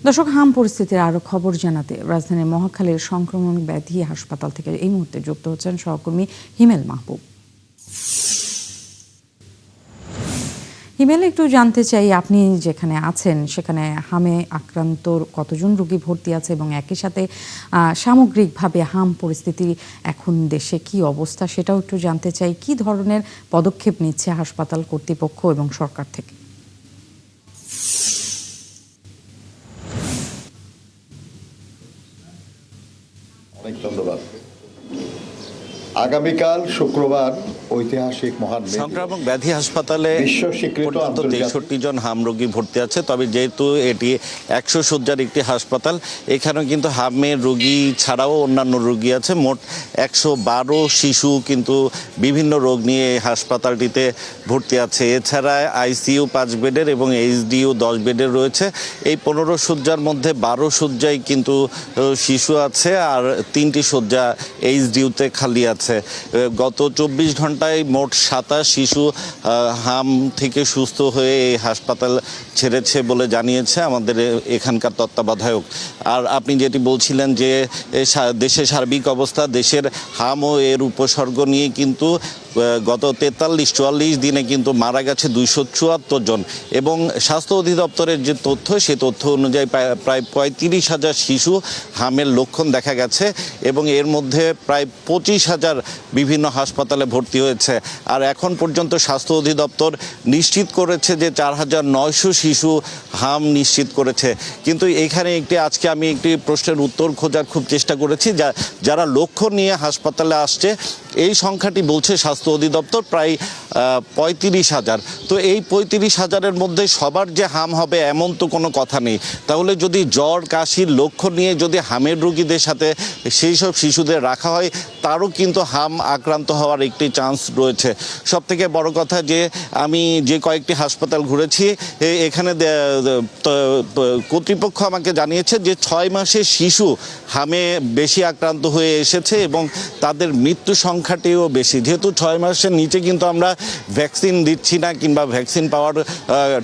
দর্শক, হাম পরিস্থিতির আরো খবর জানাতে রাজধানীর মহাখালীর সংক্রমণ ব্যাধি হাসপাতাল থেকে এই মুহূর্তে যুক্ত হচ্ছেন সহকর্মী হিমেল মাহবুব। হিমেল, একটু জানতে চাই, আপনি যেখানে আছেন সেখানে হামে আক্রান্ত কতজন রোগী ভর্তি আছে এবং একই সাথে সামগ্রিকভাবে হাম পরিস্থিতি এখন দেশে কি অবস্থা সেটাও একটু জানতে চাই। কি ধরনের পদক্ষেপ নিচ্ছে হাসপাতাল কর্তৃপক্ষ এবং সরকার থেকে? অনেক ধন্যবাদ। আগামীকাল শুক্রবার ঐতিহাসিক মহান সংক্রামক ব্যাধি হাসপাতালে পর্যন্ত 63 জন হাম রোগী ভর্তি আছে। তবে যেহেতু এটি 100 শয্যার একটি হাসপাতাল, এখানেও কিন্তু হামের রোগী ছাড়াও অন্যান্য রোগী আছে। মোট 112 শিশু কিন্তু বিভিন্ন রোগ নিয়ে হাসপাতালটিতে ভর্তি আছে। এছাড়া আইসিইউ 5 বেডের এবং এইচডিইউ 10 বেডের রয়েছে। এই 15 শয্যার মধ্যে 12 শয্যায় কিন্তু শিশু আছে, আর 3টি শয্যা এইচডিইউতে খালি আছে। গত 24 ঘন্টায় মোট 27 শিশু হাম থেকে সুস্থ হয়ে এই হাসপাতাল ছেড়েছে বলে জানিয়েছে আমাদের এখানকার তত্ত্বাবধায়ক। আর আপনি যেটি বলছিলেন যে দেশের সার্বিক অবস্থা, দেশের হাম ও এর উপসর্গ নিয়ে কিন্তু গত 43-44 দিনে কিন্তু মারা গেছে 274 জন, এবং স্বাস্থ্য অধিদপ্তরের যে তথ্য, সে তথ্য অনুযায়ী প্রায় 35,000 শিশু হামের লক্ষণ দেখা গেছে, এবং এর মধ্যে প্রায় 25,000 বিভিন্ন হাসপাতালে ভর্তি হয়েছে। আর এখন পর্যন্ত স্বাস্থ্য অধিদপ্তর নিশ্চিত করেছে যে 4,900 শিশু হাম নিশ্চিত করেছে। কিন্তু এখানে আজকে আমি একটি প্রশ্নের উত্তর খোঁজার খুব চেষ্টা করেছি। যারা লক্ষণ নিয়ে হাসপাতালে আসছে, এই সংখ্যাটি বলছে স্বাস্থ্য অধিদপ্তর প্রায় 35,000। তো এই 35,000-এর মধ্যে সবার যে হাম হবে এমন তো কোনো কথা নেই। তাহলে যদি জ্বর কাশির লক্ষণ নিয়ে যদি হামের রোগীদের সাথে সেই সব শিশুদের রাখা হয়, তারও কিন্তু হাম আক্রান্ত হওয়ার একটি চান্স রয়েছে। সবথেকে বড় কথা যে আমি যে কয়েকটি হাসপাতাল ঘুরেছি, এখানে কর্তৃপক্ষ আমাকে জানিয়েছে যে 6 মাসের শিশু হামে বেশি আক্রান্ত হয়ে এসেছে, এবং তাদের মৃত্যু সংখ্যাটিও বেশি। যেহেতু 6 মাসের নিচে কিন্তু আমরা ভ্যাকসিন দিচ্ছি না, কিংবা ভ্যাকসিন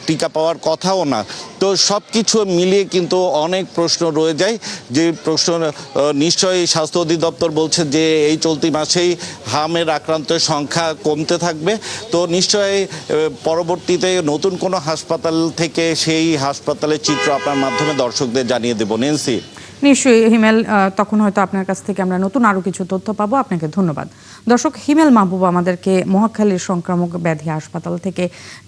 টিকা পাওয়ার কথাও না। তো সব কিছু মিলিয়ে কিন্তু অনেক প্রশ্ন রয়ে যায়, যে প্রশ্ন নিশ্চয়ই স্বাস্থ্য অধিদপ্তর বলছে যে এই চলতি মাসেই হামের আক্রান্তের সংখ্যা কমতে থাকবে। তো নিশ্চয়ই পরবর্তীতে নতুন কোনো হাসপাতাল থেকে সেই হাসপাতালের চিত্র আপনার মাধ্যমে দর্শকদের জানিয়ে দেব। নেন্সি। নিশ্চয়ই হিমেল, তখন হয়তো আপনার কাছ থেকে আমরা নতুন আরো কিছু তথ্য পাবো। আপনাকে ধন্যবাদ। দর্শক, হিমেল মাহবুব আমাদেরকে মহাখালীর সংক্রামক ব্যাধি হাসপাতাল থেকে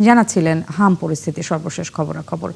জানাচ্ছিলেন হাম পরিস্থিতি সর্বশেষ খবরাখবর।